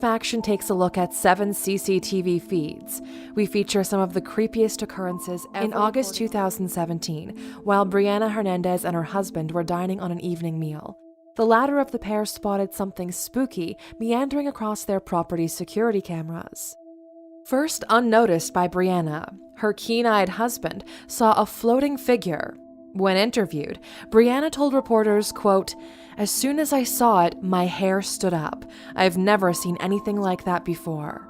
Faction takes a look at 7 CCTV feeds. We feature some of the creepiest occurrences in August 2017, while Brianna Hernandez and her husband were dining on an evening meal. The latter of the pair spotted something spooky meandering across their property's security cameras. First unnoticed by Brianna, her keen-eyed husband saw a floating figure. When interviewed, Brianna told reporters, quote, "As soon as I saw it, my hair stood up. I've never seen anything like that before."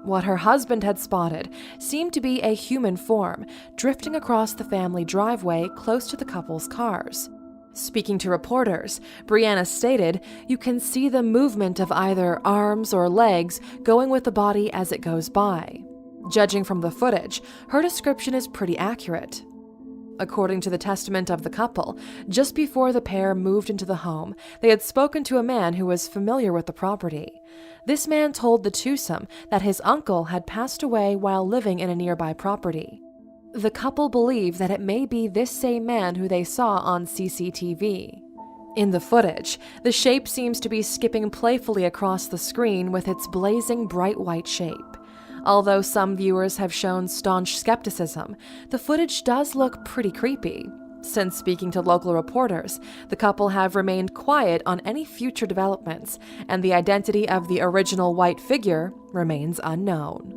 What her husband had spotted seemed to be a human form drifting across the family driveway close to the couple's cars. Speaking to reporters, Brianna stated, "You can see the movement of either arms or legs going with the body as it goes by." Judging from the footage, her description is pretty accurate. According to the testament of the couple, just before the pair moved into the home, they had spoken to a man who was familiar with the property. This man told the twosome that his uncle had passed away while living in a nearby property. The couple believe that it may be this same man who they saw on CCTV. In the footage, the shape seems to be skipping playfully across the screen with its blazing bright white shape. Although some viewers have shown staunch skepticism, the footage does look pretty creepy. Since speaking to local reporters, the couple have remained quiet on any future developments, and the identity of the original white figure remains unknown.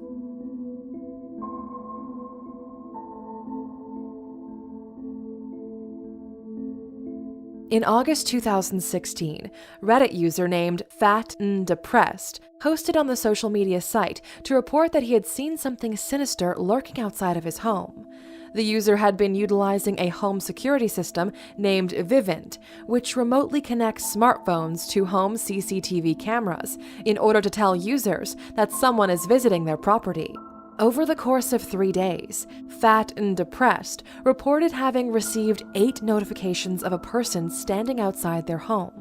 In August 2016, Reddit user named Fat and Depressed posted on the social media site to report that he had seen something sinister lurking outside of his home. The user had been utilizing a home security system named Vivint, which remotely connects smartphones to home CCTV cameras in order to tell users that someone is visiting their property. Over the course of 3 days, Fat and Depressed reported having received 8 notifications of a person standing outside their home.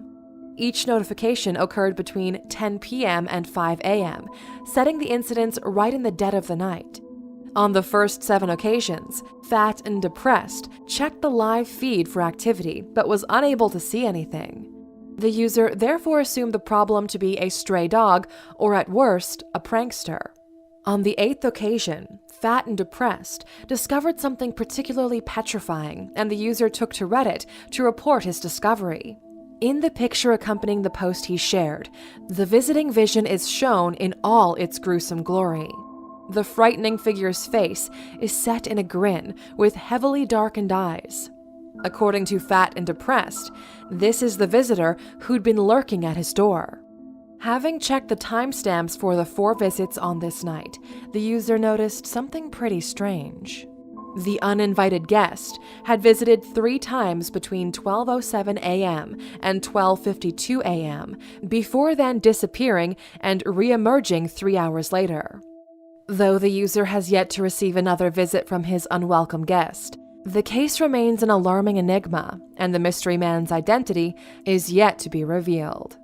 Each notification occurred between 10 p.m. and 5 a.m., setting the incidents right in the dead of the night. On the first 7 occasions, Fat and Depressed checked the live feed for activity but was unable to see anything. The user therefore assumed the problem to be a stray dog or, at worst, a prankster. On the 8th occasion, Fat and Depressed discovered something particularly petrifying, and the user took to Reddit to report his discovery. In the picture accompanying the post he shared, the visiting vision is shown in all its gruesome glory. The frightening figure's face is set in a grin with heavily darkened eyes. According to Fat and Depressed, this is the visitor who'd been lurking at his door. Having checked the timestamps for the 4 visits on this night, the user noticed something pretty strange. The uninvited guest had visited 3 times between 12:07 a.m. and 12:52 a.m., before then disappearing and re-emerging 3 hours later. Though the user has yet to receive another visit from his unwelcome guest, the case remains an alarming enigma, and the mystery man's identity is yet to be revealed.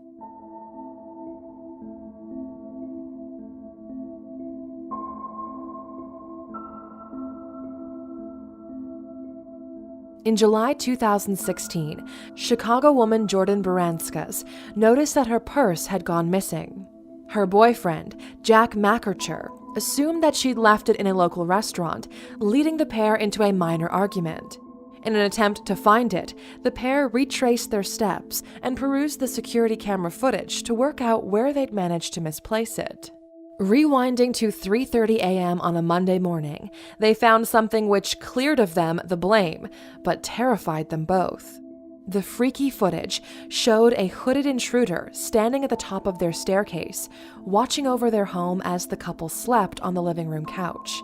In July 2016, Chicago woman Jordan Baranskis noticed that her purse had gone missing. Her boyfriend, Jack Makercher, assumed that she'd left it in a local restaurant, leading the pair into a minor argument. In an attempt to find it, the pair retraced their steps and perused the security camera footage to work out where they'd managed to misplace it. Rewinding to 3:30 a.m. on a Monday morning, they found something which cleared of them the blame, but terrified them both. The freaky footage showed a hooded intruder standing at the top of their staircase, watching over their home as the couple slept on the living room couch.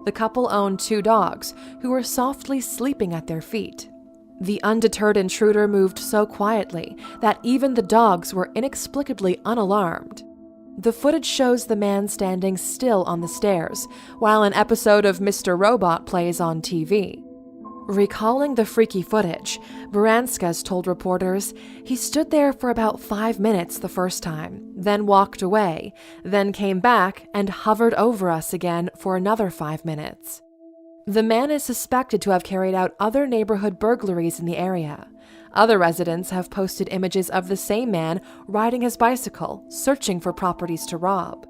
The couple owned 2 dogs, who were softly sleeping at their feet. The undeterred intruder moved so quietly that even the dogs were inexplicably unalarmed. The footage shows the man standing still on the stairs, while an episode of Mr. Robot plays on TV. Recalling the freaky footage, Baranskis told reporters he stood there for about 5 minutes the first time, then walked away, then came back and hovered over us again for another 5 minutes. The man is suspected to have carried out other neighborhood burglaries in the area. Other residents have posted images of the same man riding his bicycle, searching for properties to rob.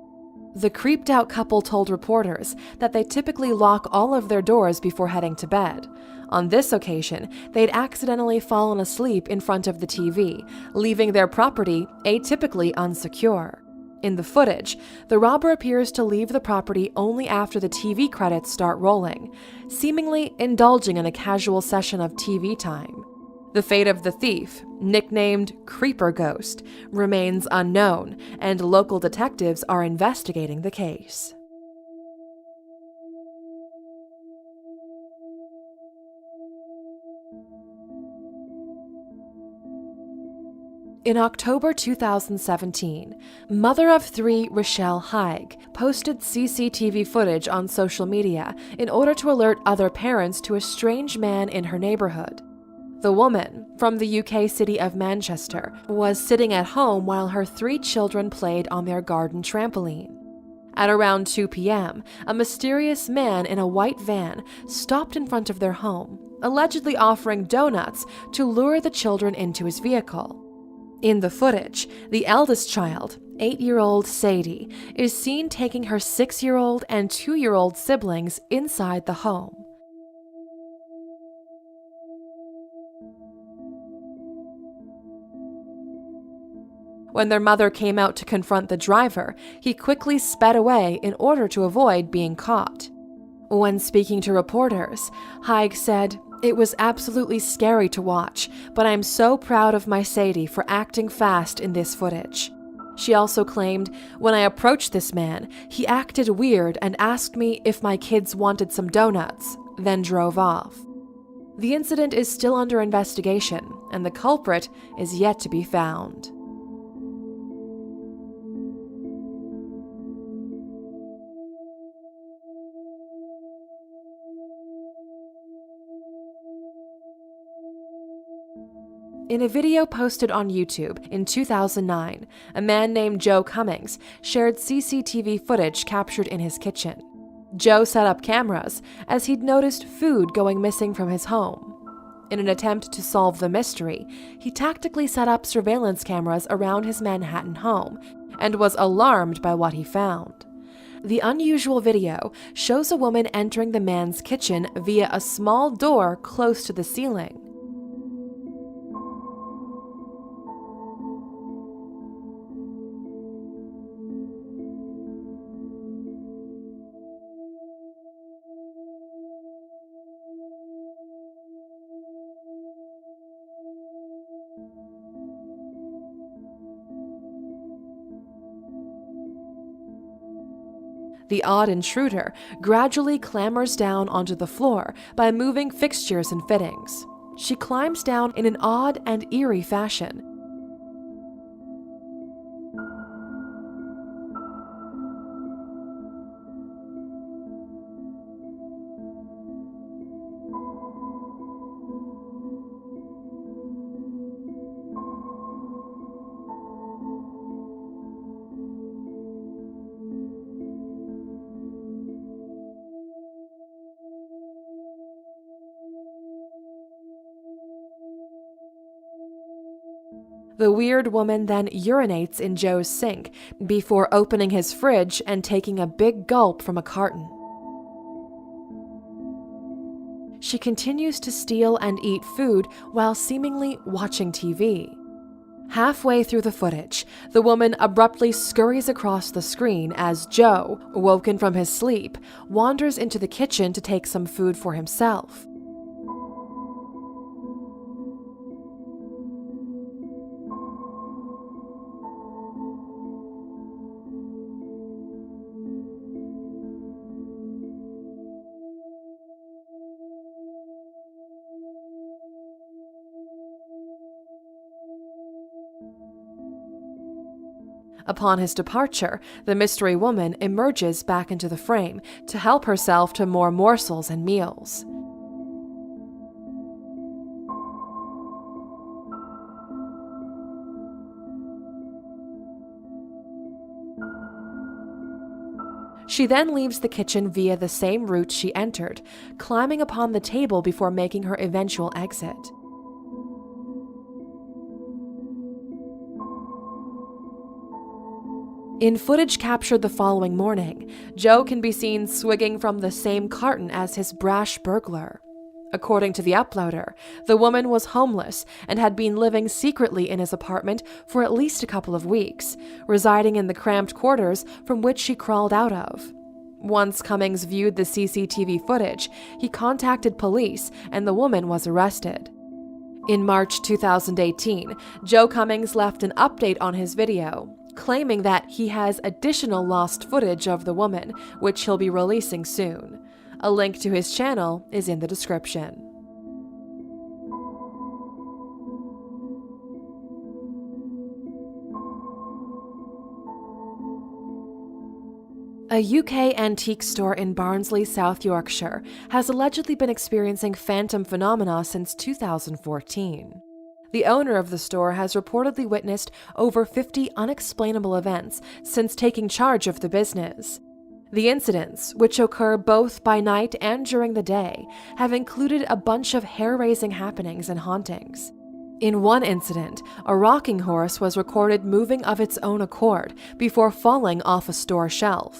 The creeped-out couple told reporters that they typically lock all of their doors before heading to bed. On this occasion, they'd accidentally fallen asleep in front of the TV, leaving their property atypically unsecure. In the footage, the robber appears to leave the property only after the TV credits start rolling, seemingly indulging in a casual session of TV time. The fate of the thief, nicknamed Creeper Ghost, remains unknown, and local detectives are investigating the case. In October 2017, mother of three Rochelle Haig posted CCTV footage on social media in order to alert other parents to a strange man in her neighborhood. The woman, from the UK city of Manchester, was sitting at home while her three children played on their garden trampoline. At around 2 p.m., a mysterious man in a white van stopped in front of their home, allegedly offering donuts to lure the children into his vehicle. In the footage, the eldest child, 8-year-old Sadie, is seen taking her 6-year-old and 2-year-old siblings inside the home. When their mother came out to confront the driver, he quickly sped away in order to avoid being caught. When speaking to reporters, Haig said, "It was absolutely scary to watch, but I'm so proud of my Sadie for acting fast in this footage." She also claimed, "When I approached this man, he acted weird and asked me if my kids wanted some donuts, then drove off." The incident is still under investigation, and the culprit is yet to be found. In a video posted on YouTube in 2009, a man named Joe Cummings shared CCTV footage captured in his kitchen. Joe set up cameras as he'd noticed food going missing from his home. In an attempt to solve the mystery, he tactically set up surveillance cameras around his Manhattan home and was alarmed by what he found. The unusual video shows a woman entering the man's kitchen via a small door close to the ceiling. The odd intruder gradually clambers down onto the floor by moving fixtures and fittings. She climbs down in an odd and eerie fashion. The weird woman then urinates in Joe's sink before opening his fridge and taking a big gulp from a carton. She continues to steal and eat food while seemingly watching TV. Halfway through the footage, the woman abruptly scurries across the screen as Joe, woken from his sleep, wanders into the kitchen to take some food for himself. Upon his departure, the mystery woman emerges back into the frame to help herself to more morsels and meals. She then leaves the kitchen via the same route she entered, climbing upon the table before making her eventual exit. In footage captured the following morning, Joe can be seen swigging from the same carton as his brash burglar. According to the uploader, the woman was homeless and had been living secretly in his apartment for at least a couple of weeks, residing in the cramped quarters from which she crawled out of. Once Cummings viewed the CCTV footage, he contacted police and the woman was arrested. In March 2018, Joe Cummings left an update on his video, claiming that he has additional lost footage of the woman, which he'll be releasing soon. A link to his channel is in the description. A UK antique store in Barnsley, South Yorkshire, has allegedly been experiencing phantom phenomena since 2014. The owner of the store has reportedly witnessed over 50 unexplainable events since taking charge of the business. The incidents, which occur both by night and during the day, have included a bunch of hair-raising happenings and hauntings. In one incident, a rocking horse was recorded moving of its own accord before falling off a store shelf.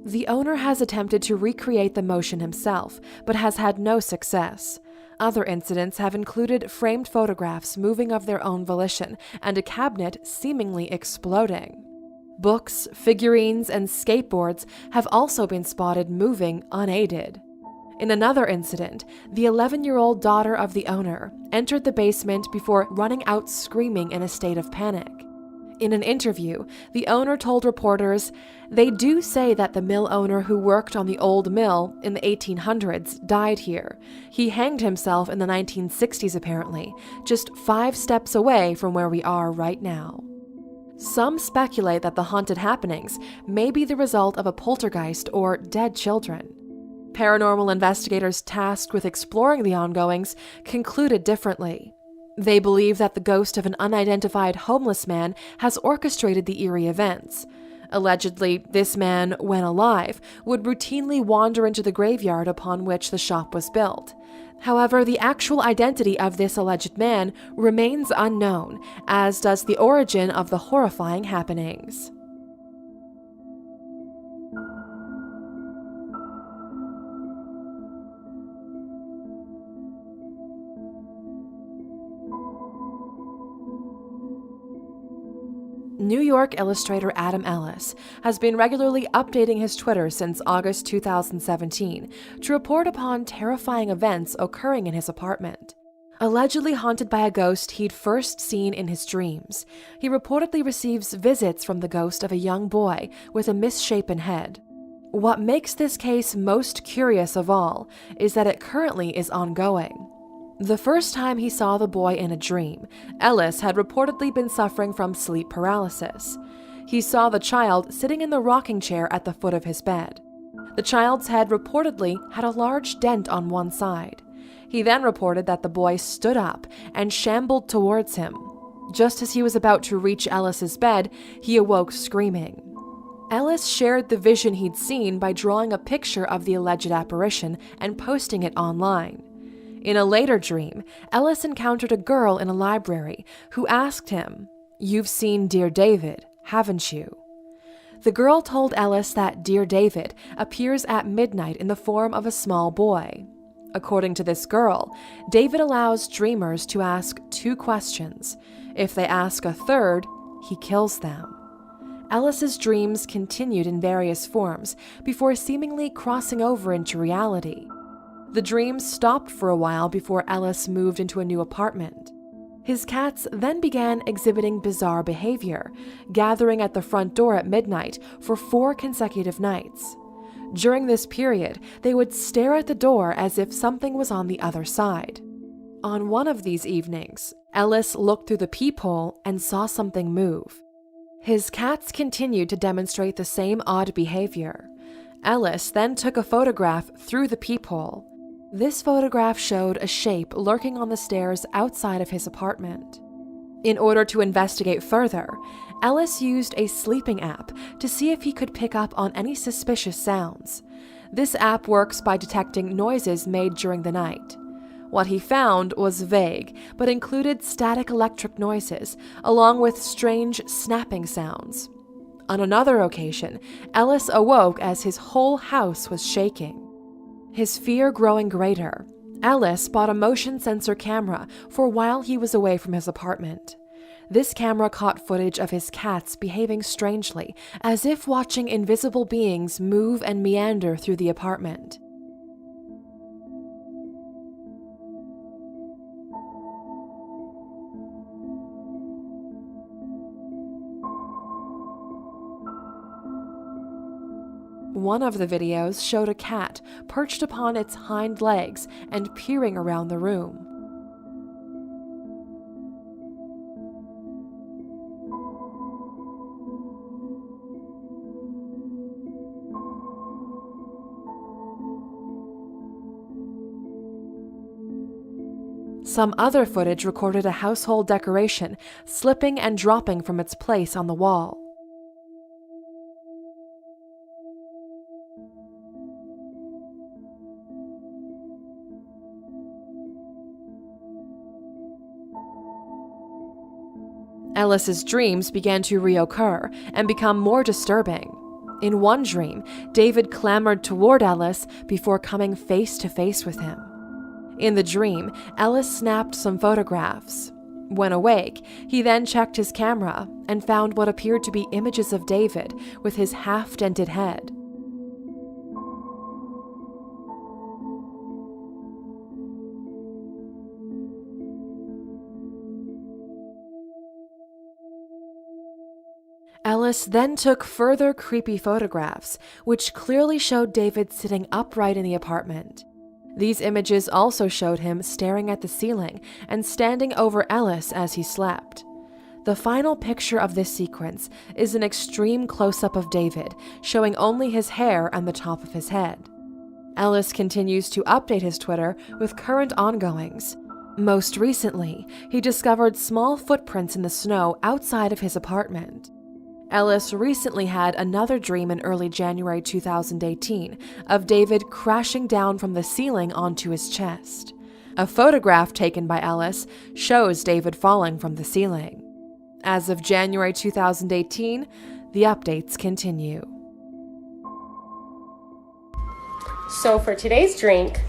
The owner has attempted to recreate the motion himself, but has had no success. Other incidents have included framed photographs moving of their own volition and a cabinet seemingly exploding. Books, figurines, and skateboards have also been spotted moving unaided. In another incident, the 11-year-old daughter of the owner entered the basement before running out screaming in a state of panic. In an interview, the owner told reporters, "They do say that the mill owner who worked on the old mill in the 1800s died here. He hanged himself in the 1960s apparently, just 5 steps away from where we are right now." Some speculate that the haunted happenings may be the result of a poltergeist or dead children. Paranormal investigators tasked with exploring the ongoings concluded differently. They believe that the ghost of an unidentified homeless man has orchestrated the eerie events. Allegedly, this man, when alive, would routinely wander into the graveyard upon which the shop was built. However, the actual identity of this alleged man remains unknown, as does the origin of the horrifying happenings. New York illustrator Adam Ellis has been regularly updating his Twitter since August 2017 to report upon terrifying events occurring in his apartment. Allegedly haunted by a ghost he'd first seen in his dreams, he reportedly receives visits from the ghost of a young boy with a misshapen head. What makes this case most curious of all is that it currently is ongoing. The first time he saw the boy in a dream, Ellis had reportedly been suffering from sleep paralysis. He saw the child sitting in the rocking chair at the foot of his bed. The child's head reportedly had a large dent on one side. He then reported that the boy stood up and shambled towards him. Just as he was about to reach Ellis's bed, he awoke screaming. Ellis shared the vision he'd seen by drawing a picture of the alleged apparition and posting it online. In a later dream, Ellis encountered a girl in a library who asked him, "You've seen Dear David, haven't you?" The girl told Ellis that Dear David appears at midnight in the form of a small boy. According to this girl, David allows dreamers to ask 2 questions. If they ask a third, he kills them. Ellis's dreams continued in various forms before seemingly crossing over into reality. The dreams stopped for a while before Ellis moved into a new apartment. His cats then began exhibiting bizarre behavior, gathering at the front door at midnight for 4 consecutive nights. During this period, they would stare at the door as if something was on the other side. On one of these evenings, Ellis looked through the peephole and saw something move. His cats continued to demonstrate the same odd behavior. Ellis then took a photograph through the peephole. This photograph showed a shape lurking on the stairs outside of his apartment. In order to investigate further, Ellis used a sleeping app to see if he could pick up on any suspicious sounds. This app works by detecting noises made during the night. What he found was vague, but included static electric noises, along with strange snapping sounds. On another occasion, Ellis awoke as his whole house was shaking. His fear growing greater, Ellis bought a motion sensor camera for while he was away from his apartment. This camera caught footage of his cats behaving strangely, as if watching invisible beings move and meander through the apartment. One of the videos showed a cat perched upon its hind legs and peering around the room. Some other footage recorded a household decoration slipping and dropping from its place on the wall. Ellis's dreams began to reoccur and become more disturbing. In one dream, David clambered toward Ellis before coming face to face with him. In the dream, Ellis snapped some photographs. When awake, he then checked his camera and found what appeared to be images of David with his half-dented head. Ellis then took further creepy photographs, which clearly showed David sitting upright in the apartment. These images also showed him staring at the ceiling and standing over Ellis as he slept. The final picture of this sequence is an extreme close-up of David, showing only his hair and the top of his head. Ellis continues to update his Twitter with current ongoings. Most recently, he discovered small footprints in the snow outside of his apartment. Ellis recently had another dream in early January 2018 of David crashing down from the ceiling onto his chest. A photograph taken by Ellis shows David falling from the ceiling. As of January 2018, the updates continue. So for today's drink,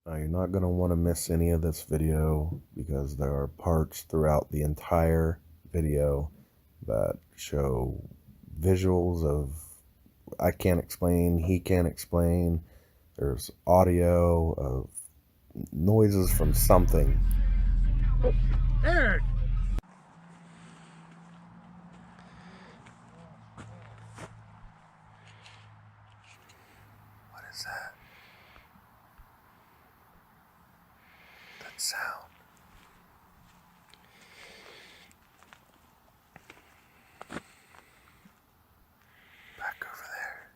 Now you're not going to want to miss any of this video because there are parts throughout the entire video that show visuals of I can't explain, he can't explain. There's audio of noises from something. Eric! What is that? That sound. Back over there.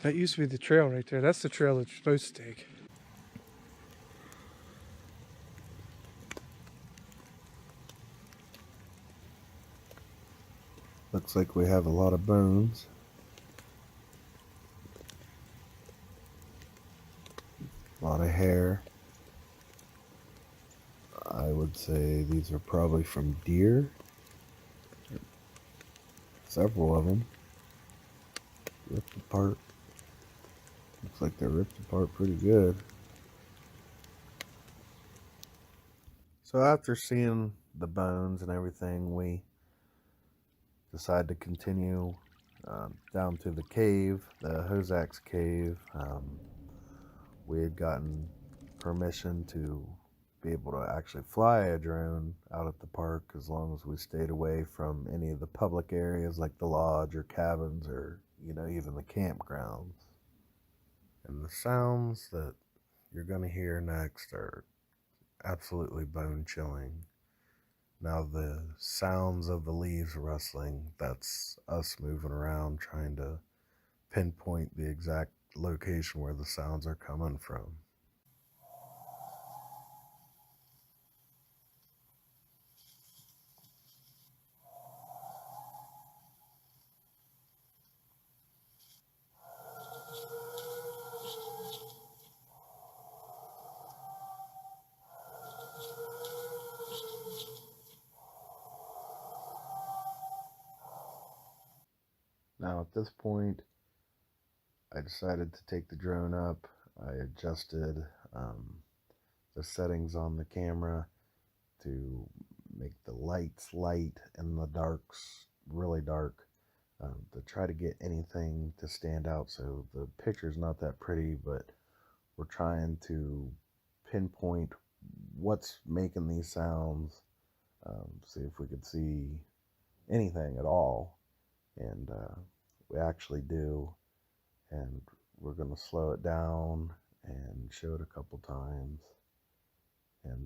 That used to be the trail right there. That's the trail that you're supposed to take. Looks like we have a lot of bones. A lot of hair. say these are probably from deer. Several of them. Ripped apart. Looks like they're ripped apart pretty good. So after seeing the bones and everything, we decided to continue down to the cave, the Hozak's cave. We had gotten permission to be able to actually fly a drone out at the park as long as we stayed away from any of the public areas like the lodge or cabins or, even the campgrounds. And the sounds that you're going to hear next are absolutely bone-chilling. Now the sounds of the leaves rustling, that's us moving around trying to pinpoint the exact location where the sounds are coming from. Now at this point, I decided to take the drone up. I adjusted the settings on the camera to make the lights light and the darks really dark, to try to get anything to stand out. So the picture's not that pretty, but we're trying to pinpoint what's making these sounds, see if we could see anything at all. And we actually do. And we're going to slow it down and show it a couple times. And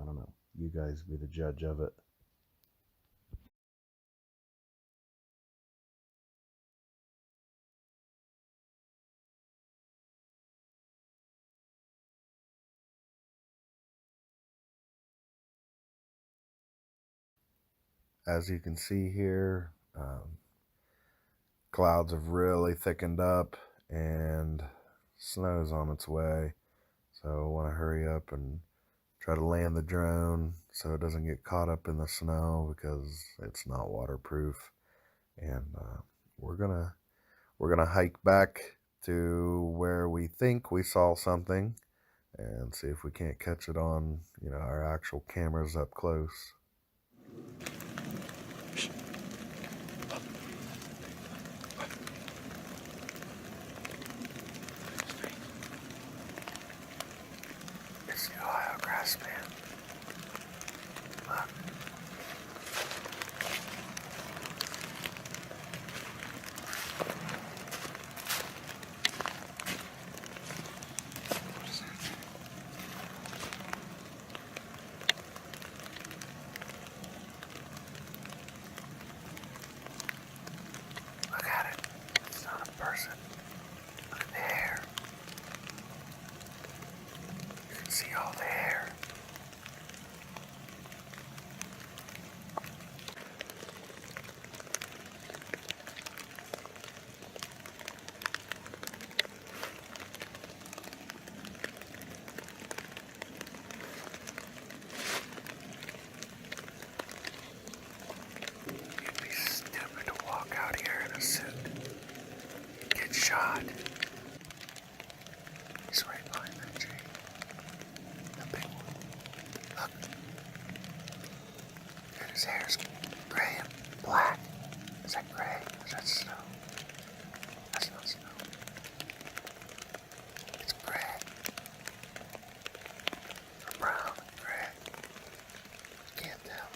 I don't know, you guys be the judge of it. As you can see here, clouds have really thickened up and snow's on its way. So I want to hurry up and try to land the drone so it doesn't get caught up in the snow because it's not waterproof. And we're gonna hike back to where we think we saw something and see if we can't catch it on, our actual cameras up close. It's the Ohio grass man. Look. Look at it. It's not a person. Look at the hair. You can see all the hair. You'd be stupid to walk out here in a suit. You'd get shot. He's right behind that tree. The big one. Look. And his hair's gray and black. Is that gray? Is that snow? That's not snow. It's gray. Or brown and gray. Can't tell.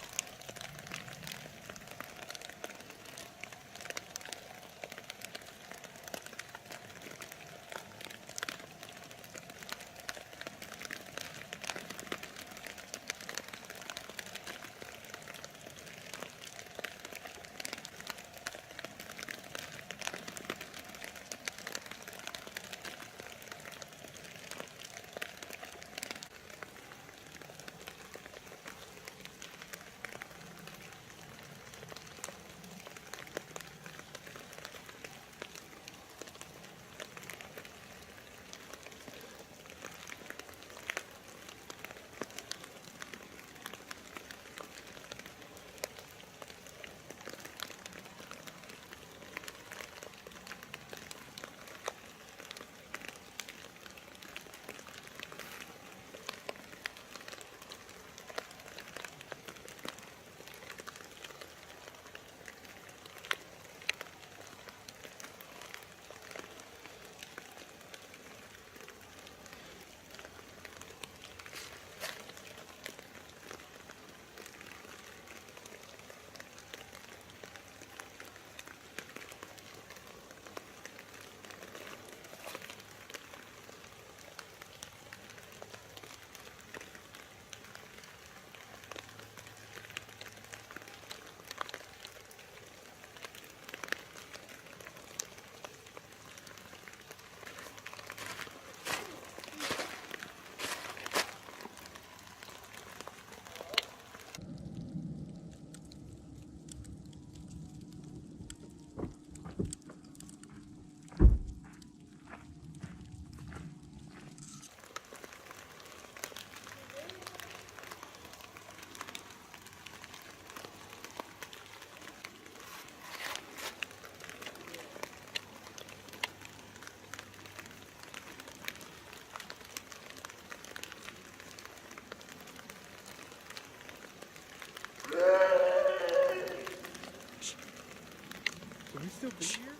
still be here?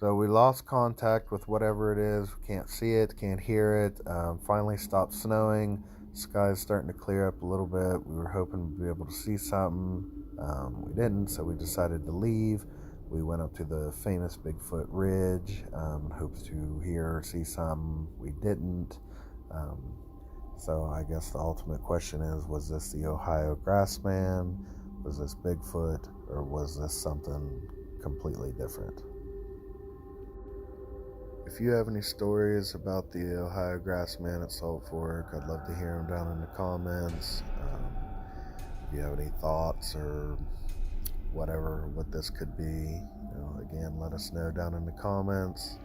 So we lost contact with whatever it is. We can't see it, can't hear it. Finally stopped snowing. Sky's starting to clear up a little bit. We were hoping to be able to see something. We didn't, so we decided to leave. We went up to the famous Bigfoot Ridge, hoped to hear or see something. We didn't. So I guess the ultimate question is, was this the Ohio Grassman? Was this Bigfoot? Or was this something completely different? If you have any stories about the Ohio Grassman at Salt Fork, I'd love to hear them down in the comments. If you have any thoughts or whatever, what this could be, again, let us know down in the comments.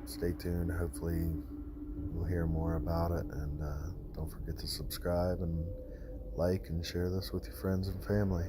Stay tuned. Hopefully we'll hear more about it, and don't forget to subscribe and like and share this with your friends and family.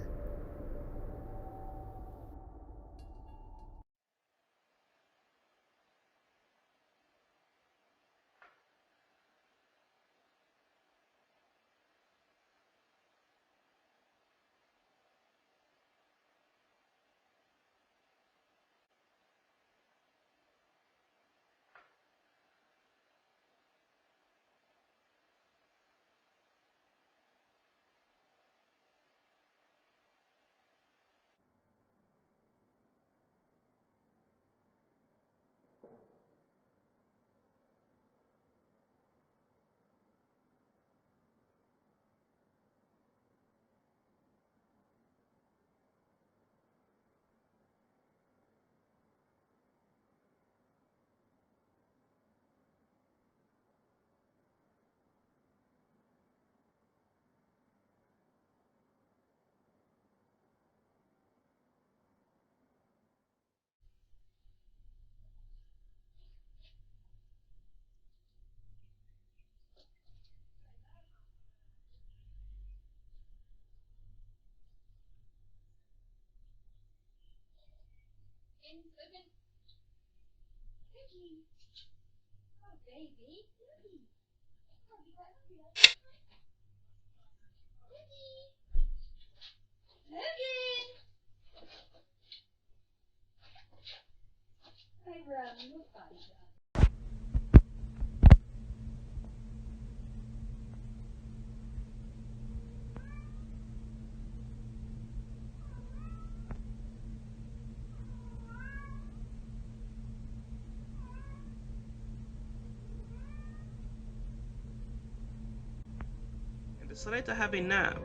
Decided to have a nap.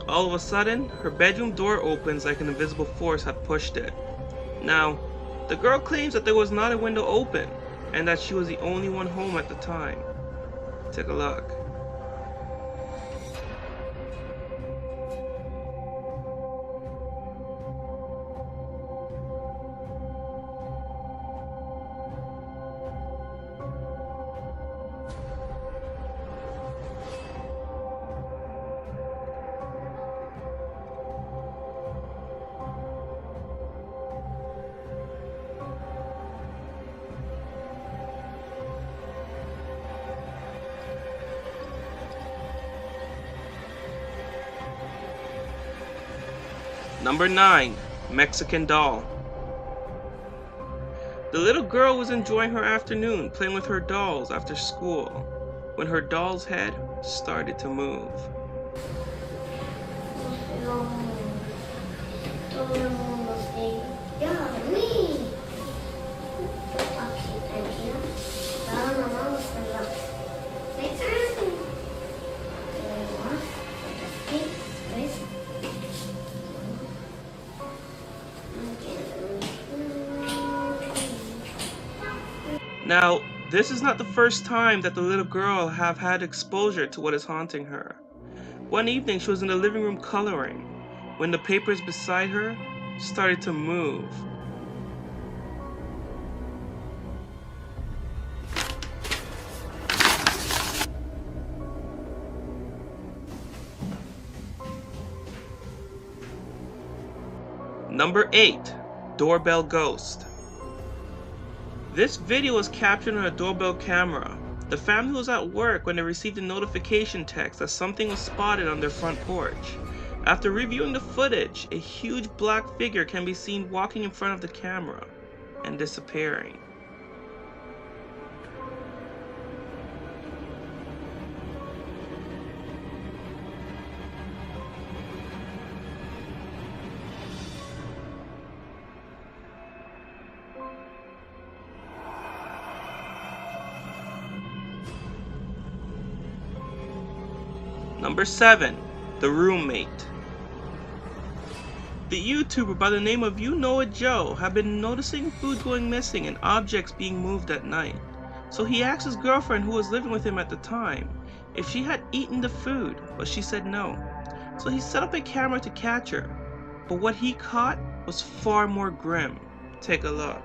All of a sudden, her bedroom door opens like an invisible force had pushed it. Now, the girl claims that there was not a window open, and that she was the only one home at the time. Take a look. Number 9. Mexican Doll. The little girl was enjoying her afternoon playing with her dolls after school when her doll's head started to move. Todo el mundo se... Ya, Luis. Aquí, tranquila. Ahora vamos a la... Now, this is not the first time that the little girl have had exposure to what is haunting her. One evening she was in the living room coloring when the papers beside her started to move. Number 8. Doorbell Ghost. This video was captured on a doorbell camera. The family was at work when they received a notification text that something was spotted on their front porch. After reviewing the footage, a huge black figure can be seen walking in front of the camera and disappearing. Number 7. The Roommate. The YouTuber by the name of You Know It Joe had been noticing food going missing and objects being moved at night. So he asked his girlfriend, who was living with him at the time, if she had eaten the food, but she said no. So he set up a camera to catch her, but what he caught was far more grim. Take a look.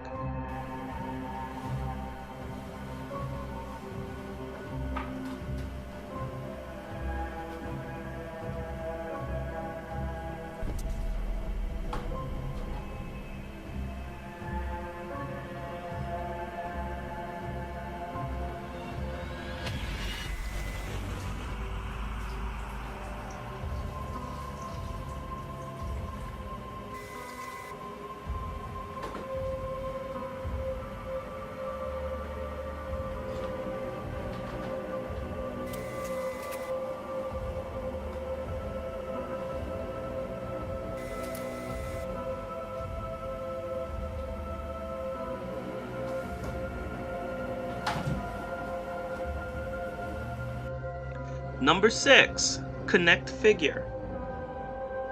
Number 6. Connect Figure.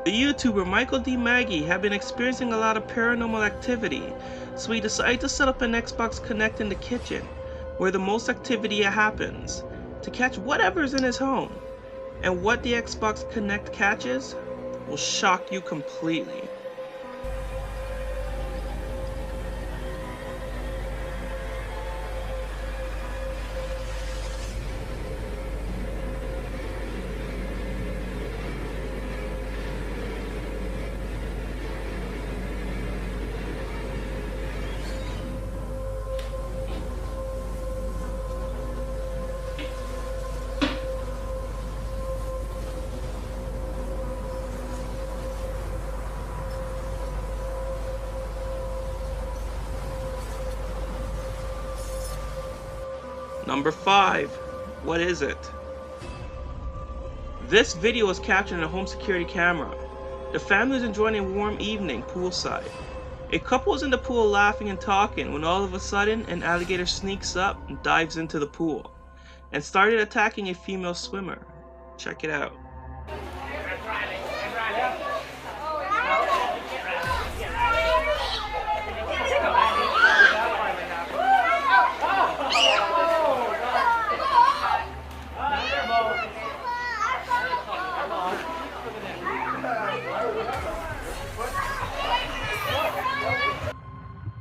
The YouTuber Michael D. Maggie had been experiencing a lot of paranormal activity, so he decided to set up an Xbox Connect in the kitchen, where the most activity happens, to catch whatever's in his home. And what the Xbox Connect catches will shock you completely. Number 5. What is it? This video was captured in a home security camera. The family was enjoying a warm evening poolside. A couple was in the pool laughing and talking when all of a sudden an alligator sneaks up and dives into the pool and started attacking a female swimmer. Check it out.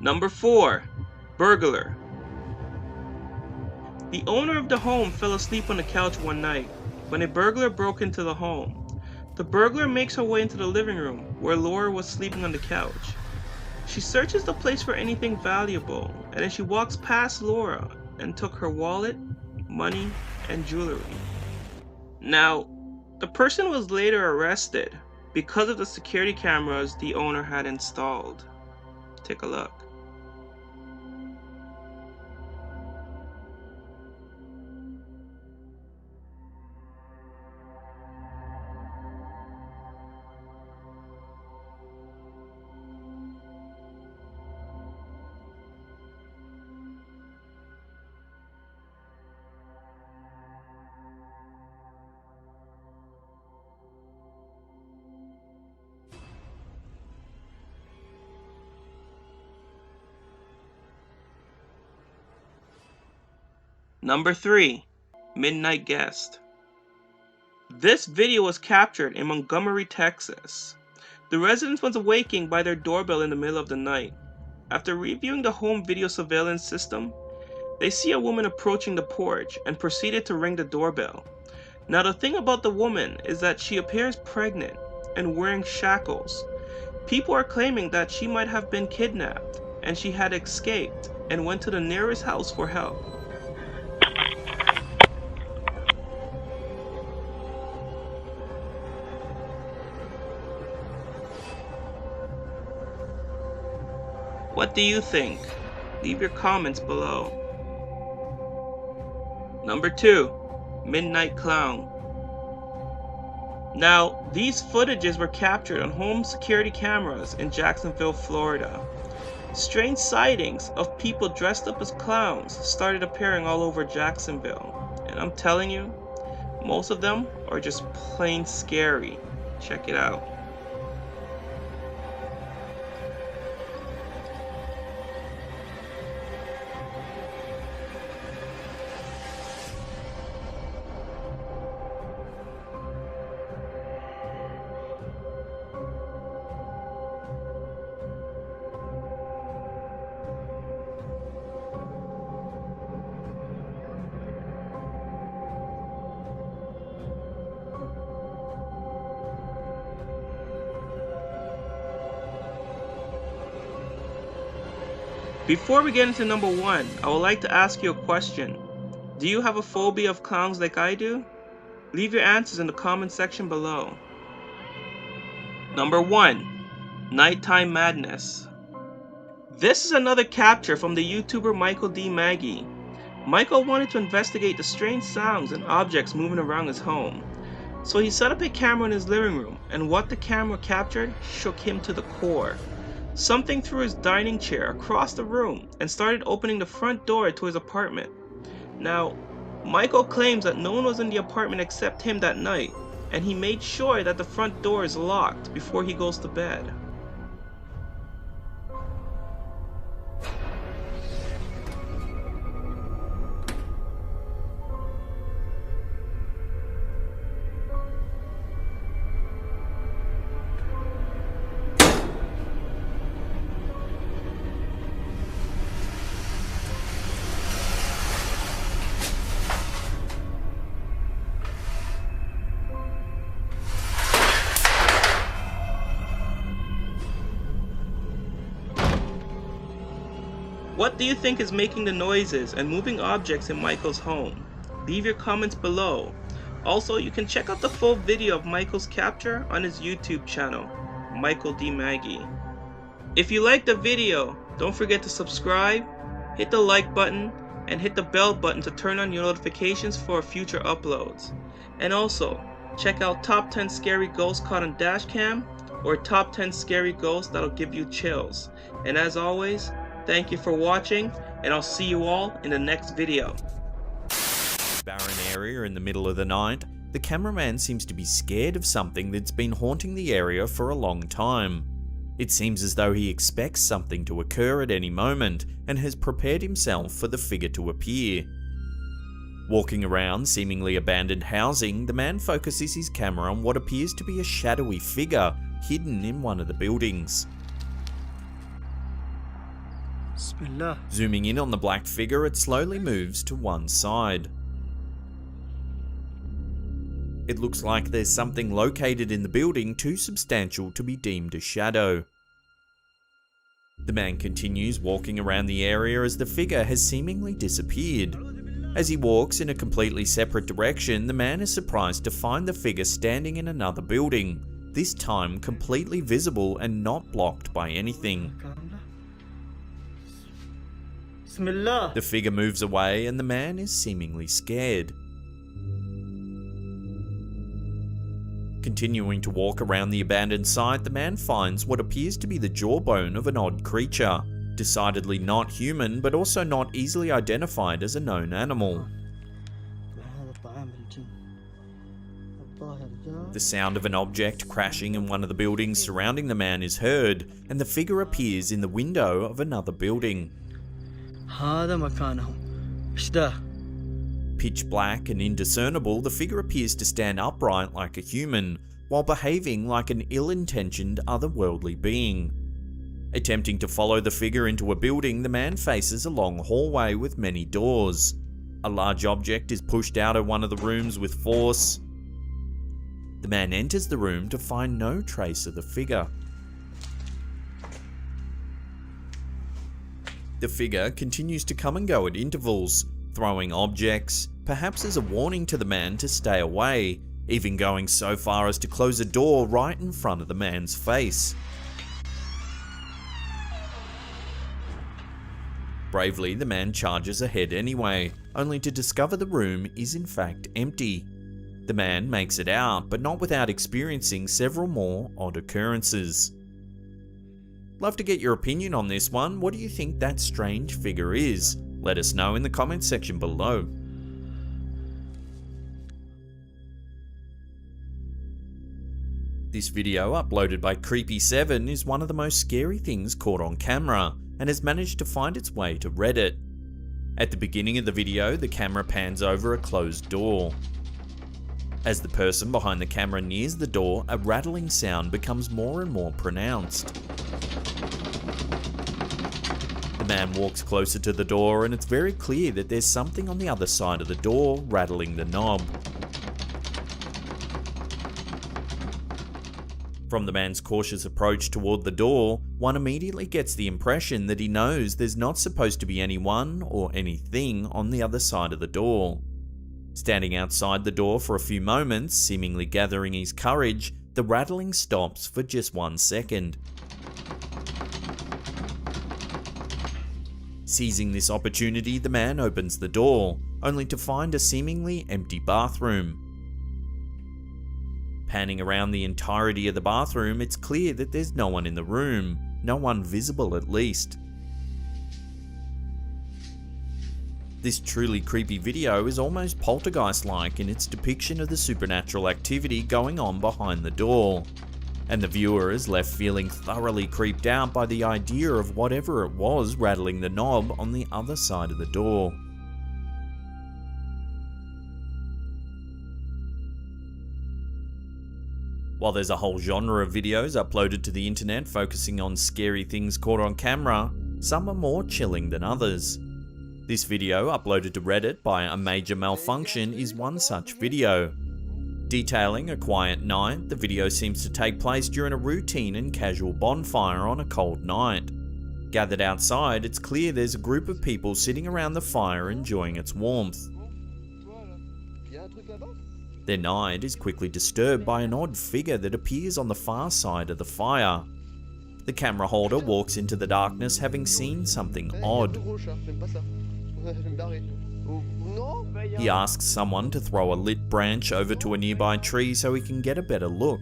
Number 4. Burglar. The owner of the home fell asleep on the couch one night when a burglar broke into the home. The burglar makes her way into the living room where Laura was sleeping on the couch. She searches the place for anything valuable, and then she walks past Laura and took her wallet, money, and jewelry. Now, the person was later arrested because of the security cameras the owner had installed. Take a look. Number 3. Midnight Guest. This video was captured in Montgomery, Texas. The residence was awakened by their doorbell in the middle of the night. After reviewing the home video surveillance system, they see a woman approaching the porch and proceeded to ring the doorbell. Now the thing about the woman is that she appears pregnant and wearing shackles. People are claiming that she might have been kidnapped and she had escaped and went to the nearest house for help. What do you think? Leave your comments below. Number 2. Midnight Clown. Now, these footages were captured on home security cameras in Jacksonville, Florida. Strange sightings of people dressed up as clowns started appearing all over Jacksonville. And I'm telling you, most of them are just plain scary. Check it out. Before we get into number 1, I would like to ask you a question. Do you have a phobia of clowns like I do? Leave your answers in the comment section below. Number 1. Nighttime Madness. This is another capture from the YouTuber Michael D. Maggie. Michael wanted to investigate the strange sounds and objects moving around his home. So he set up a camera in his living room, and what the camera captured shook him to the core. Something threw his dining chair across the room and started opening the front door to his apartment. Now, Michael claims that no one was in the apartment except him that night, and he made sure that the front door is locked before he goes to bed. What do you think is making the noises and moving objects in Michael's home? Leave your comments below. Also, you can check out the full video of Michael's capture on his YouTube channel, Michael D. Maggie. If you liked the video, don't forget to subscribe, hit the like button, and hit the bell button to turn on your notifications for future uploads. And also, check out Top 10 Scary Ghosts Caught on Dashcam or Top 10 Scary Ghosts That'll Give You Chills. And as always, thank you for watching, and I'll see you all in the next video. Barren area in the middle of the night, the cameraman seems to be scared of something that's been haunting the area for a long time. It seems as though he expects something to occur at any moment and has prepared himself for the figure to appear. Walking around seemingly abandoned housing, the man focuses his camera on what appears to be a shadowy figure hidden in one of the buildings. Bismillah. Zooming in on the black figure, it slowly moves to one side. It looks like there's something located in the building too substantial to be deemed a shadow. The man continues walking around the area as the figure has seemingly disappeared. As he walks in a completely separate direction, the man is surprised to find the figure standing in another building, this time completely visible and not blocked by anything. Bismillah. The figure moves away and the man is seemingly scared. Continuing to walk around the abandoned site, the man finds what appears to be the jawbone of an odd creature, decidedly not human but also not easily identified as a known animal. The sound of an object crashing in one of the buildings surrounding the man is heard, and the figure appears in the window of another building. هذا مكانهم. ايش ده؟ pitch black and indiscernible, the figure appears to stand upright like a human, while behaving like an ill-intentioned otherworldly being. Attempting to follow the figure into a building, the man faces a long hallway with many doors. A large object is pushed out of one of the rooms with force. The man enters the room to find no trace of the figure. The figure continues to come and go at intervals, throwing objects, perhaps as a warning to the man to stay away, even going so far as to close a door right in front of the man's face. Bravely, the man charges ahead anyway, only to discover the room is in fact empty. The man makes it out, but not without experiencing several more odd occurrences. Love to get your opinion on this one. What do you think that strange figure is? Let us know in the comments section below. This video, uploaded by Creepy7, is one of the most scary things caught on camera, and has managed to find its way to Reddit. At the beginning of the video, the camera pans over a closed door. As the person behind the camera nears the door, a rattling sound becomes more and more pronounced. The man walks closer to the door, and it's very clear that there's something on the other side of the door rattling the knob. From the man's cautious approach toward the door, one immediately gets the impression that he knows there's not supposed to be anyone or anything on the other side of the door. Standing outside the door for a few moments, seemingly gathering his courage, the rattling stops for just 1 second. Seizing this opportunity, the man opens the door, only to find a seemingly empty bathroom. Panning around the entirety of the bathroom, it's clear that there's no one in the room, no one visible at least. This truly creepy video is almost poltergeist-like in its depiction of the supernatural activity going on behind the door, and the viewer is left feeling thoroughly creeped out by the idea of whatever it was rattling the knob on the other side of the door. While there's a whole genre of videos uploaded to the internet focusing on scary things caught on camera, some are more chilling than others. This video, uploaded to Reddit by A Major Malfunction, is one such video. Detailing a quiet night, the video seems to take place during a routine and casual bonfire on a cold night. Gathered outside, it's clear there's a group of people sitting around the fire enjoying its warmth. Their night is quickly disturbed by an odd figure that appears on the far side of the fire. The camera holder walks into the darkness having seen something odd. He asks someone to throw a lit branch over to a nearby tree so he can get a better look.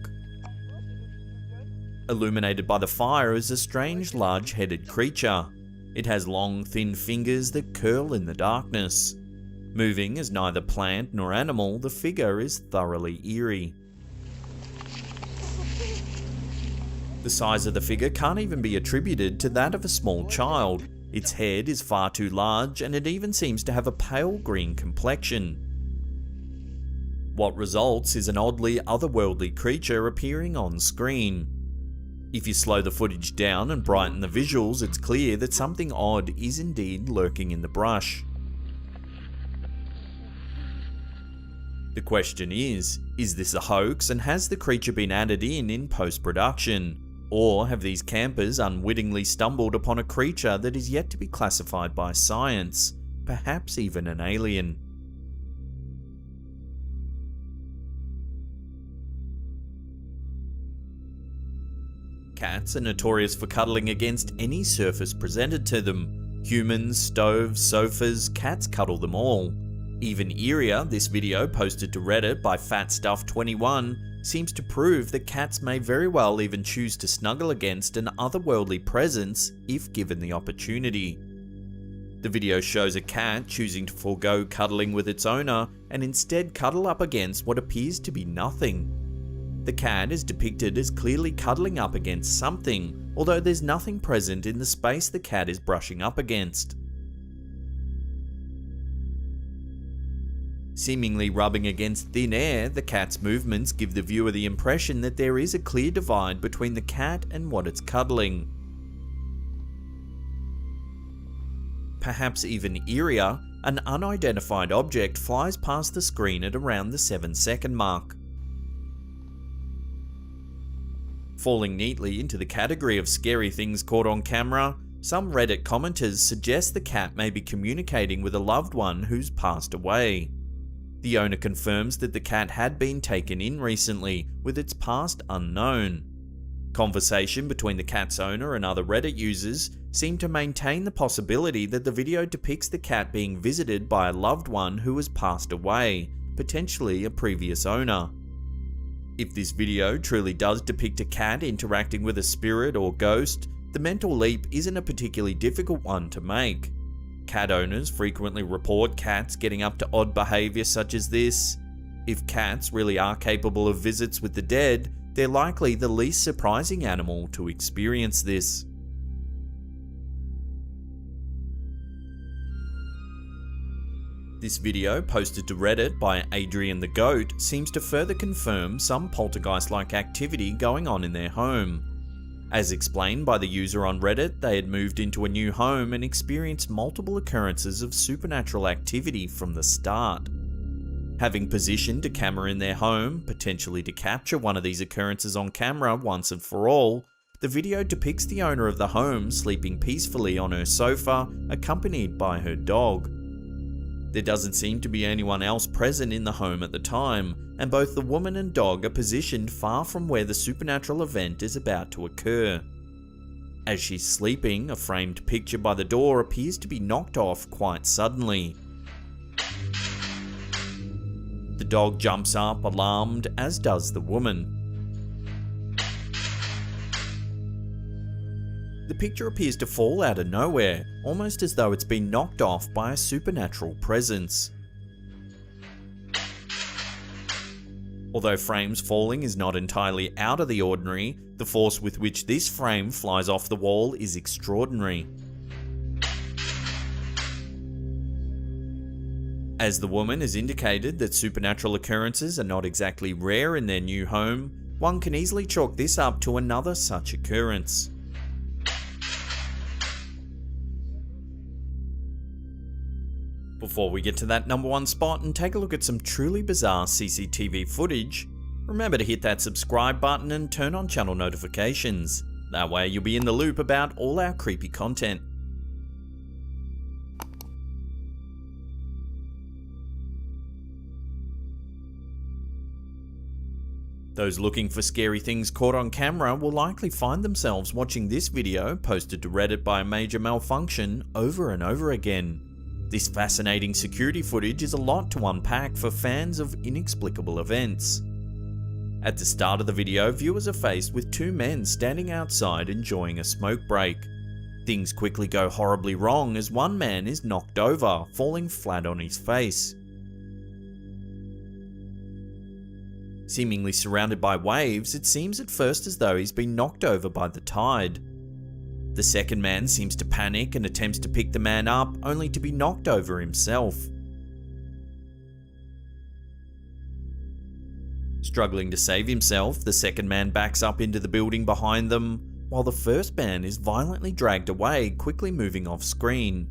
Illuminated by the fire is a strange large-headed creature. It has long, thin fingers that curl in the darkness. Moving as neither plant nor animal, the figure is thoroughly eerie. The size of the figure can't even be attributed to that of a small child. Its head is far too large, and it even seems to have a pale green complexion. What results is an oddly otherworldly creature appearing on screen. If you slow the footage down and brighten the visuals, it's clear that something odd is indeed lurking in the brush. The question is this a hoax, and has the creature been added in post-production? Or have these campers unwittingly stumbled upon a creature that is yet to be classified by science, perhaps even an alien? Cats are notorious for cuddling against any surface presented to them. Humans, stoves, sofas, cats cuddle them all. Even eerier, this video posted to Reddit by FatStuff21 seems to prove that cats may very well even choose to snuggle against an otherworldly presence if given the opportunity. The video shows a cat choosing to forego cuddling with its owner and instead cuddle up against what appears to be nothing. The cat is depicted as clearly cuddling up against something, although there's nothing present in the space the cat is brushing up against. Seemingly rubbing against thin air, the cat's movements give the viewer the impression that there is a clear divide between the cat and what it's cuddling. Perhaps even eerier, an unidentified object flies past the screen at around the 7-second mark. Falling neatly into the category of scary things caught on camera, some Reddit commenters suggest the cat may be communicating with a loved one who's passed away. The owner confirms that the cat had been taken in recently, with its past unknown. Conversation between the cat's owner and other Reddit users seem to maintain the possibility that the video depicts the cat being visited by a loved one who has passed away, potentially a previous owner. If this video truly does depict a cat interacting with a spirit or ghost, the mental leap isn't a particularly difficult one to make. Cat owners frequently report cats getting up to odd behaviour such as this. If cats really are capable of visits with the dead, they're likely the least surprising animal to experience this. This video, posted to Reddit by Adrian the Goat, seems to further confirm some poltergeist-like activity going on in their home. As explained by the user on Reddit, they had moved into a new home and experienced multiple occurrences of supernatural activity from the start. Having positioned a camera in their home, potentially to capture one of these occurrences on camera once and for all, the video depicts the owner of the home sleeping peacefully on her sofa, accompanied by her dog. There doesn't seem to be anyone else present in the home at the time, and both the woman and dog are positioned far from where the supernatural event is about to occur. As she's sleeping, a framed picture by the door appears to be knocked off quite suddenly. The dog jumps up, alarmed, as does the woman. The picture appears to fall out of nowhere, almost as though it's been knocked off by a supernatural presence. Although frames falling is not entirely out of the ordinary, the force with which this frame flies off the wall is extraordinary. As the woman has indicated that supernatural occurrences are not exactly rare in their new home, one can easily chalk this up to another such occurrence. Before we get to that number one spot and take a look at some truly bizarre CCTV footage, remember to hit that subscribe button and turn on channel notifications. That way you'll be in the loop about all our creepy content. Those looking for scary things caught on camera will likely find themselves watching this video posted to Reddit by a major malfunction over and over again. This fascinating security footage is a lot to unpack for fans of inexplicable events. At the start of the video, viewers are faced with two men standing outside enjoying a smoke break. Things quickly go horribly wrong as one man is knocked over, falling flat on his face. Seemingly surrounded by waves, it seems at first as though he's been knocked over by the tide. The second man seems to panic and attempts to pick the man up, only to be knocked over himself. Struggling to save himself, the second man backs up into the building behind them, while the first man is violently dragged away, quickly moving off screen.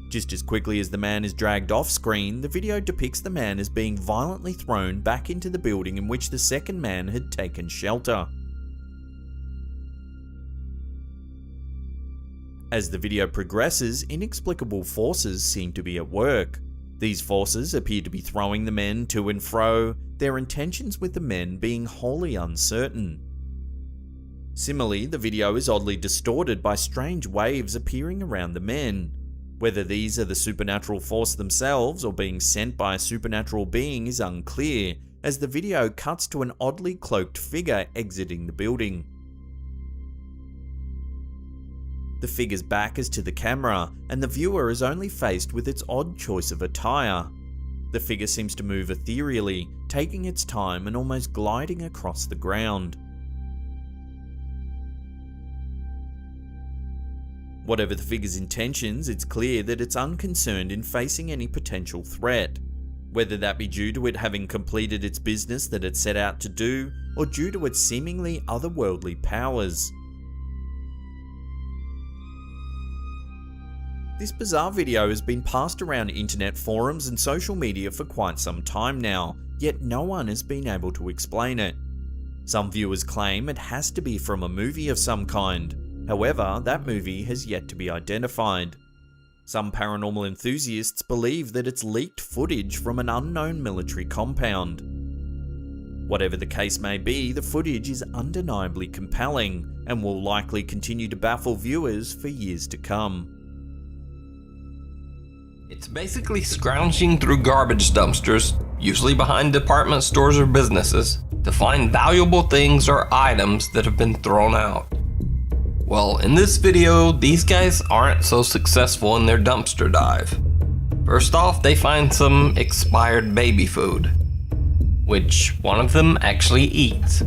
Just as quickly as the man is dragged off screen, the video depicts the man as being violently thrown back into the building in which the second man had taken shelter. As the video progresses, inexplicable forces seem to be at work. These forces appear to be throwing the men to and fro, their intentions with the men being wholly uncertain. Similarly, the video is oddly distorted by strange waves appearing around the men. Whether these are the supernatural force themselves or being sent by a supernatural being is unclear, as the video cuts to an oddly cloaked figure exiting the building. The figure's back is to the camera, and the viewer is only faced with its odd choice of attire. The figure seems to move ethereally, taking its time and almost gliding across the ground. Whatever the figure's intentions, it's clear that it's unconcerned in facing any potential threat. whether that be due to it having completed its business that it set out to do, or due to its seemingly otherworldly powers. This bizarre video has been passed around internet forums and social media for quite some time now, yet no one has been able to explain it. Some viewers claim it has to be from a movie of some kind, however, that movie has yet to be identified. Some paranormal enthusiasts believe that it's leaked footage from an unknown military compound. Whatever the case may be, the footage is undeniably compelling and will likely continue to baffle viewers for years to come. It's basically scrounging through garbage dumpsters, usually behind department stores or businesses, to find valuable things or items that have been thrown out. Well, in this video, these guys aren't so successful in their dumpster dive. First off, they find some expired baby food, which one of them actually eats.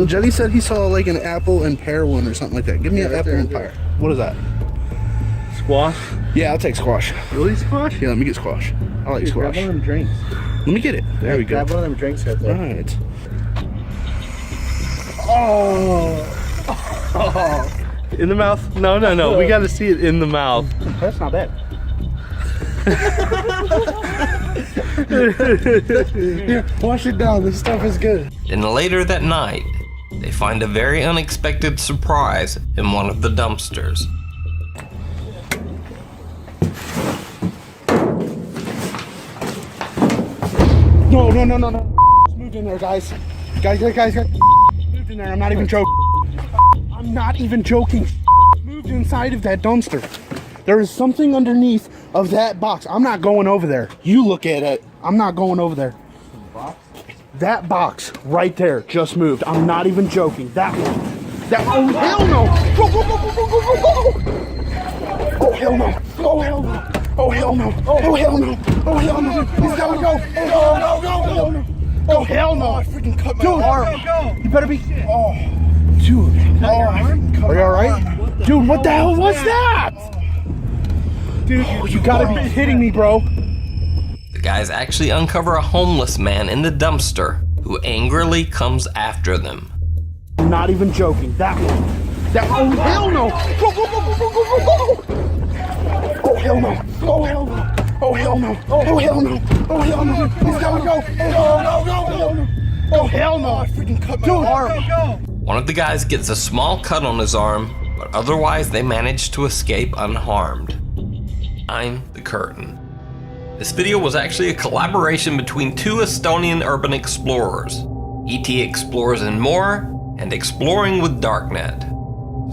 Jenny said he saw like an apple and pear one or something like that. Give me an apple and pear. What is that? Squash? Yeah, I'll take squash. Really squash? Yeah, let me get squash. I like squash. Grab one of them drinks. Let me get it. There we go. Grab one of them drinks right there. Alright. Oh. In the mouth? No, no, no. We gotta see it in the mouth. That's not bad. Here, wash it down. This stuff is good. And later that night, they find a very unexpected surprise in one of the dumpsters. No. Just moved in there, guys. Guys. Moved in there. I'm not even joking. I'm not even joking. Moved inside of that dumpster. There is something underneath of that box. I'm not going over there. You look at it. I'm not going over there. That box right there just moved. I'm not even joking. That one. Oh, hell no. Oh, hell no. Oh, hell no. Oh, hell no. Oh, hell no. Oh, hell no. He's gotta go. No. Oh, hell no. I freaking cut my arm. You better be. Oh, dude. Are you all right? Dude, what the hell was that? Dude, you gotta be kidding me, bro. The guys actually uncover a homeless man in the dumpster who angrily comes after them. I'm not even joking. That one. Oh, hell no. Oh, hell no. Oh, hell no. Oh, hell no. Oh, hell no. Oh, hell no. He's gotta go. No. Oh, hell no. I freaking cut my arm. One of the guys gets a small cut on his arm, but otherwise they manage to escape unharmed. I'm the curtain. This video was actually a collaboration between two Estonian urban explorers, ET Explorers and More, and Exploring with Darknet.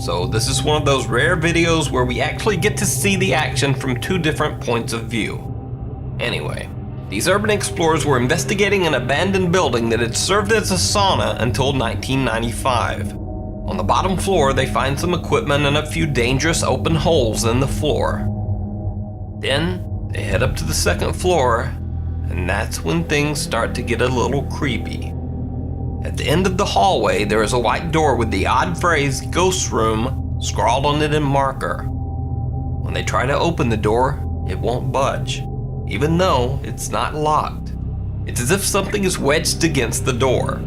So this is one of those rare videos where we actually get to see the action from two different points of view. Anyway, these urban explorers were investigating an abandoned building that had served as a sauna until 1995. On the bottom floor, they find some equipment and a few dangerous open holes in the floor. Then, they head up to the second floor, and that's when things start to get a little creepy. At the end of the hallway, there is a white door with the odd phrase, "Ghost Room," scrawled on it in marker. When they try to open the door, it won't budge, even though it's not locked. It's as if something is wedged against the door.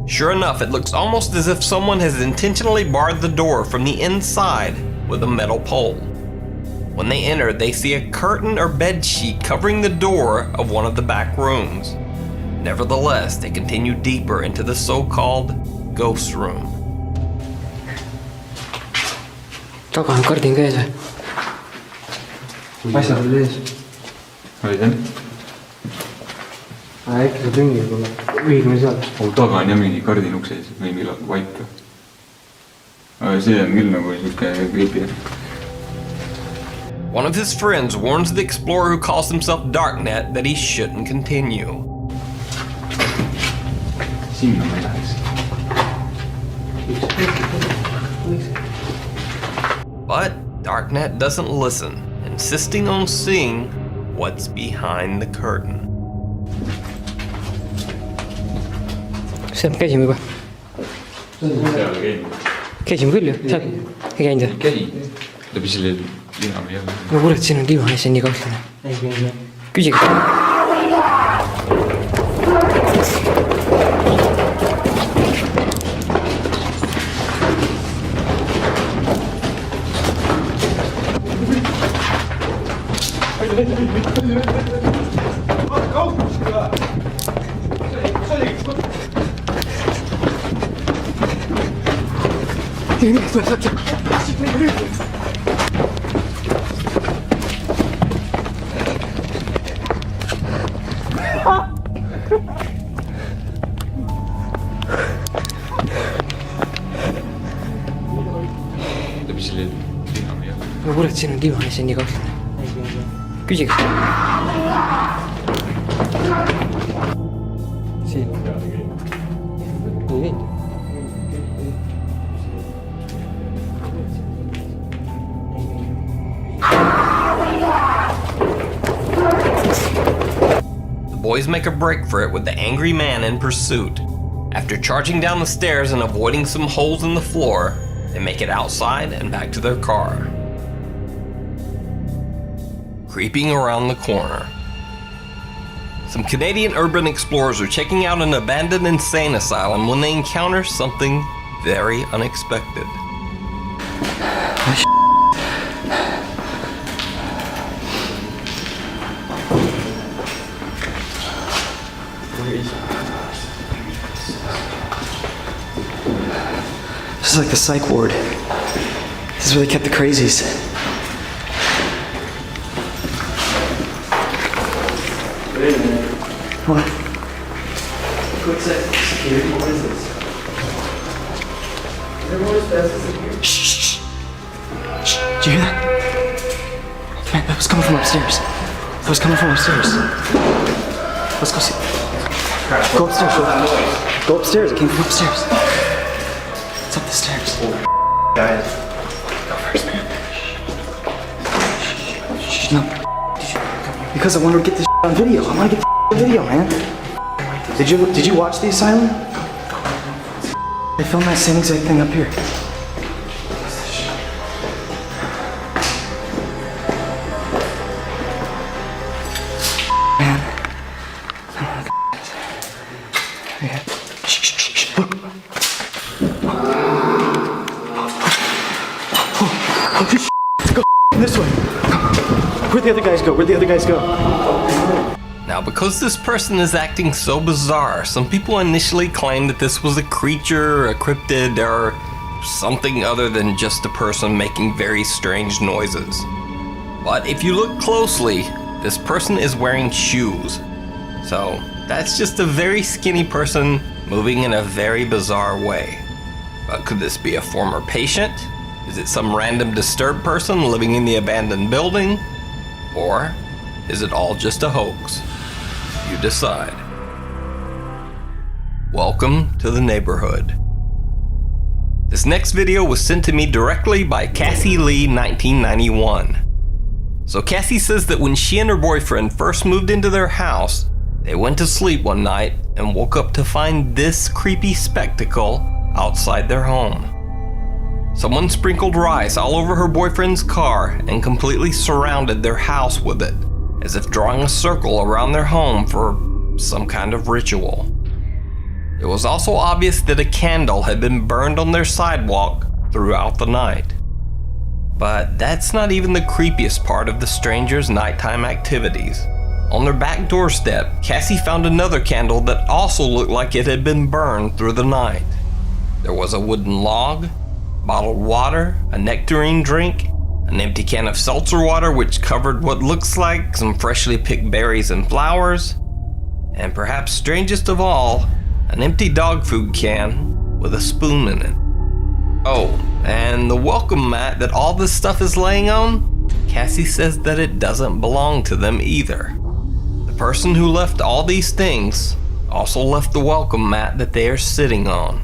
Sure enough, it looks almost as if someone has intentionally barred the door from the inside with a metal pole. When they enter, they see a curtain or bed sheet covering the door of one of the back rooms. Nevertheless, they continue deeper into the so-called ghost room. taga on kardin käes või? asjad veel ees. oli jah? äkki sa tüngid mulle, viigime seal. taga on jah mingi kardin ukse ees või millal vait või? Aga see on küll nagu siuke creepy. One of his friends warns the explorer who calls himself Darknet that he shouldn't continue. Sinna ma ei läheks. But Darknet doesn't listen, insisting on seeing what's behind the curtain. Seal käisime juba. Käisime küll ju, seal ei käinud ju. Käi. Läbi selle lina või jälle. No kurat, siin on diivan ja see on nii kahtlane. Küsige. Läbi selle lina või jälle. No kurat, siin on diivan ja see on nii kahtlane. Küsige. Siin. Ei käinud. The boys make a break for it with the angry man in pursuit. After charging down the stairs and avoiding some holes in the floor, they make it outside and back to their car. Creeping around the corner. Some Canadian urban explorers are checking out an abandoned insane asylum when they encounter something very unexpected. This is like the psych ward. This is where they kept the crazies. Wait a minute. What? Quick sec. Security, what is this? Is everyone as fast as they can? Shh. Shh. Did you hear that? Man, that was coming from upstairs. That was coming from upstairs. Let's go see. Go upstairs. Go upstairs. It came from upstairs. It's up the stairs. Guys. Go first, man. Shh. No. Because I want to get this on video. I want to get this on video, man. Did you watch the asylum? They filmed that same exact thing up here. Man. Yeah. Shh. Look. Let's go this way. Where'd the other guys go? Where'd the other guys go? Now, because this person is acting so bizarre, some people initially claimed that this was a creature, a cryptid, or something other than just a person making very strange noises. But if you look closely, this person is wearing shoes. So, that's just a very skinny person moving in a very bizarre way. But could this be a former patient? Is it some random disturbed person living in the abandoned building? Or is it all just a hoax? You decide. Welcome to the neighborhood. This next video was sent to me directly by Cassie Lee 1991. So Cassie says that when she and her boyfriend first moved into their house, they went to sleep one night and woke up to find this creepy spectacle outside their home. Someone sprinkled rice all over her boyfriend's car and completely surrounded their house with it, as if drawing a circle around their home for some kind of ritual. It was also obvious that a candle had been burned on their sidewalk throughout the night. But that's not even the creepiest part of the strangers' nighttime activities. On their back doorstep, Cassie found another candle that also looked like it had been burned through the night. There was a wooden log, bottled water, a nectarine drink, an empty can of seltzer water which covered what looks like some freshly picked berries and flowers, And perhaps strangest of all, an empty dog food can with a spoon in it. Oh, and the welcome mat that all this stuff is laying on, Cassie says that it doesn't belong to them either. The person who left all these things also left the welcome mat that they are sitting on.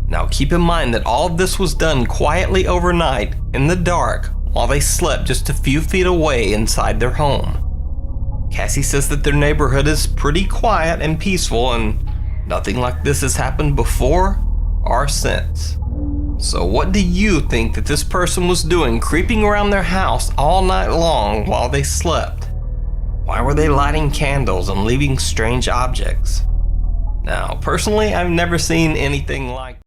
Now keep in mind that all of this was done quietly overnight in the dark while they slept just a few feet away inside their home. Cassie says that their neighborhood is pretty quiet and peaceful and nothing like this has happened before or since. So what do you think that this person was doing creeping around their house all night long while they slept? Why were they lighting candles and leaving strange objects? Now, personally, I've never seen anything like